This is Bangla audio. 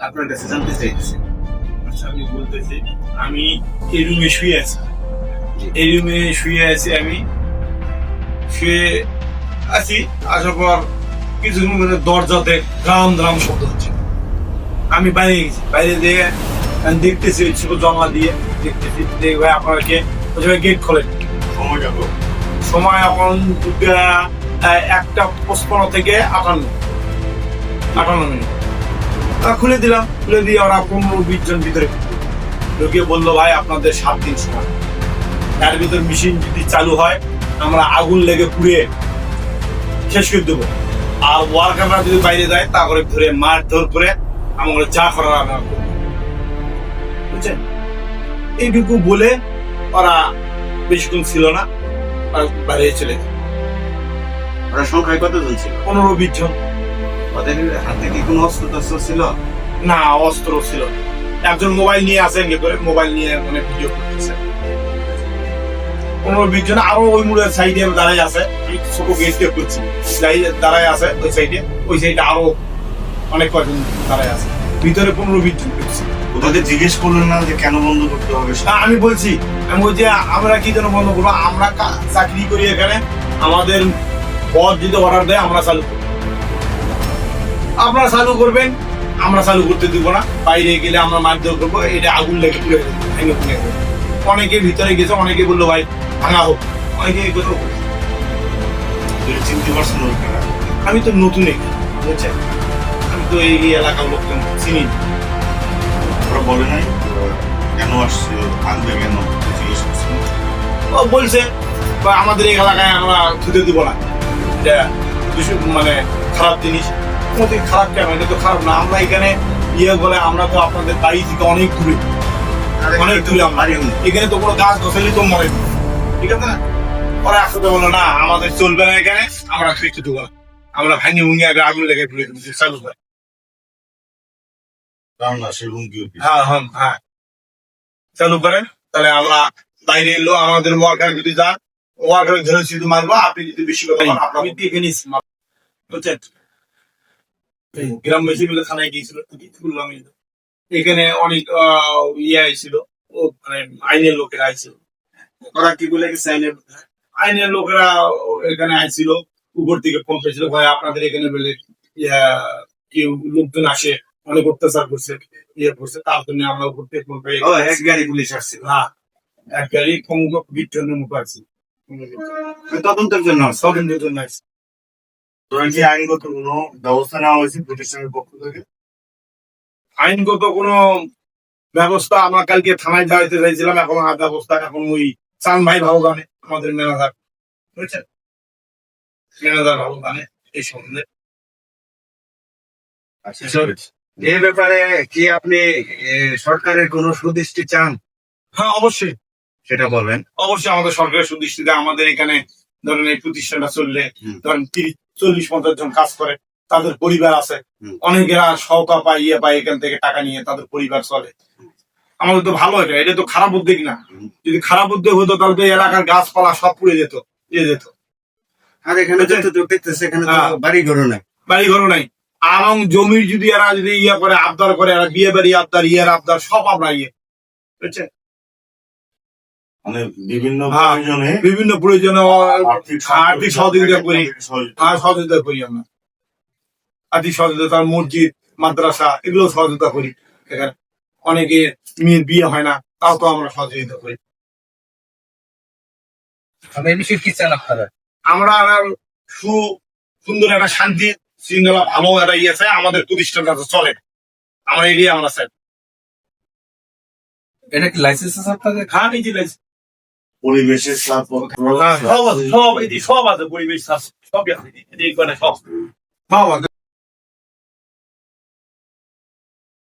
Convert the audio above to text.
আপনার কাছে জানতে চাইতেছি। আচ্ছা, আমি বলতেছি, আমি এই রুমে শুয়ে আছি। এই রুমে শুয়ে আছি, আমি শুয়ে আছি। আসার পর কিছুক্ষণ মানে দরজাতে দ্রাম দ্রাম শব্দ হচ্ছে। আমি বাইরে গেছি, বাইরে দিয়ে আমি দেখতেছি ছিল জমা দিয়ে দেখতেছি যে ভাই আপনারা কে গেট খোলেন। সময় কত? সময় এখন 1:55 থেকে 58 মিনিট। খুলে দিলাম, খুলে দিয়ে ওরা 15-20 জন ভিতরে ঢুকিয়ে বললো ভাই আপনাদের 7 দিন সময়, তার ভিতর মেশিন যদি চালু হয় আমরা আগুন লেগে পুড়ে শেষ করে দেবো, আর ওয়ার্কাররা যদি বাইরে যায় তারপরে ধরে মারধর করে আমরা যা করার আমরা করবো। বুঝছেন? এইটুকু বলে ওরা বেশিক্ষণ ছিল না, বাইরে চলে যায়। ওরা সংখ্যায় কতজন ছিল? 15-20 জন। ওদের হাতে কি কোনো অস্ত্র টস্ত্র ছিল? না, অস্ত্র ছিল না। একজন মোবাইল নিয়ে আসেন করে মোবাইল নিয়ে মানে ভিডিও করতেছে। 15-20 জন আরো ওই মুড়ের সাইডে দাঁড়াই আছে, ছোট গেট দিয়ে করছি দাঁড়ায় আছে ওই সাইডে, ওই সাইডে আরো অনেক কয়েকজন দাঁড়ায় আছে, ভিতরে 15-20 জন করছি। ওদের জিজ্ঞেস করলেন না যে কেন বন্ধ করতে হবে? আমি বলছি আমরা কি জন্য বন্ধ করবো, আমরা চাকরি করি এখানে, আমাদের বস যদি অর্ডার দেয় আমরা চালু করবো, আপনারা চালু করবেন, আমরা চালু করতে দিব না। বাইরে গেলে আমরা মারধর করবো, এটা আগুন লেগে পুড়ে ভেঙে পুড়ে। অনেকে ভিতরে গেছে, অনেকে বললো ভাই ভাঙা হোক, অনেকে এই কথা বলছে। চিনতে পারছেন ওরা? আমি তো নতুন এখানে, বুঝছেন, আমি তো এই এলাকার লোকজন চিনি না। ওরা বলে নাই কেন আসছে, ভাঙবে কেন, জিজ্ঞেস করছেন? ও বলছে বা আমাদের এই এলাকায় আমরা ধুতে দিব না, এটা মানে খারাপ জিনিস। মোটামুটি খারাপ কেন, এটা তো খারাপ না। আমরা এখানে বলে আমরা তো আপনাদের বাড়ি থেকে অনেক দূরে, অনেক দূরে আমরা এখানে তো কোনো গাছ গছালি তো মরে, ঠিক আছে না? ওরা একসাথে বললো না আমাদের চলবে না এখানে, আমরা ফিরতে দেবো, আমরা ভাঙি ভুঙি আগে আগুন লেগে পুড়ে চালু হয়। হ্যাঁ হ্যাঁ হ্যাঁ, চালু করেন, তাহলে আমরা বাইরে এলো, আমাদের ওয়ার্কার যদি যান ওয়ার্কার ধরে শুধু মারবো, আপনি যদি বেশি কথা বলেন আমি এখানে বুঝছেন। গ্রামবাসী মিলে থানায় গিয়েছিল, বললাম এখানে অনেক আইছিল, ও মানে আইনের লোকেরা আইছিল। ওরা কি বলে গেছে? আইনের লোকেরা এখানে আইছিল, উপর থেকে ফোন পেয়েছিল ভাই আপনাদের এখানে বলে কেউ লোকজন আসে, অনেক অত্যাচার করছে, করছে, তার জন্য আমরা উপর থেকে ফোন পেয়ে এক গাড়ি পুলিশ আসছিল। হ্যাঁ, এক গাড়ি বিট্টনের মুখ আছে তদন্তের জন্য। তদন্তের জন্য আসছে। তোরা কি আইনগত কোনো ব্যবস্থা নেওয়া হয়েছে প্রতিষ্ঠানের পক্ষ থেকে? আইনগত কোনো ব্যবস্থা আমরা কালকে থানায় যাইতে চাইছিলাম, এখন আর ব্যবস্থা এখন ওই চান ভাই ভালো জানে, আমাদের ম্যানেজার, বুঝছেন, ম্যানেজার ভালো জানে এই সম্বন্ধে। এই ব্যাপারে কি আপনি সরকারের কোনো সুদৃষ্টি চান? হ্যাঁ অবশ্যই, সেটা বলবেন। অবশ্যই আমাদের সরকারের সুদৃষ্টিতে আমাদের এখানে ধরেন এই প্রতিষ্ঠানটা চললে ধরেন 30-40-50 জন কাজ করে, তাদের পরিবার আছে, অনেকেরা সহকা পায় পায় এখান থেকে টাকা নিয়ে তাদের পরিবার চলে। আমাদের তো ভালো, এটা তো খারাপ উদ্যোগ না। যদি খারাপ উদ্যোগ হতো তাহলে তো এলাকার গাছপালা সব পুড়ে যেত, যেত। আর এখানে দেখতেছে এখানে বাড়ি ঘরও নাই, বাড়ি ঘরও নাই, এবং জমির যদি এরা যদি করে আবদার করে, এরা বিয়ে বাড়ি আবদার, আবদার সব আমরা বুঝছেন, মানে বিভিন্ন প্রয়োজনে আর্থিক সহযোগিতা করি, সহযোগিতা করি আমরা, আর্থিক সহযোগিতা, মসজিদ মাদ্রাসা এগুলো সহযোগিতা করি। এখানে অনেকে মেয়ের বিয়ে হয় না, তাও তো আমরা সহযোগিতা করি। আমরা সুন্দর একটা শান্তি শৃঙ্খলা ভালো একটা আছে, আমাদের প্রতিষ্ঠানটা চলে, আমরা এগিয়ে আমরা চাই। এটা কি লাইসেন্স আছে আপনাদের? হ্যাঁ, এই যে লাইসেন্স, পরিবেশের সব সব আছে, পরিবেশ সব আছে, সব আছে।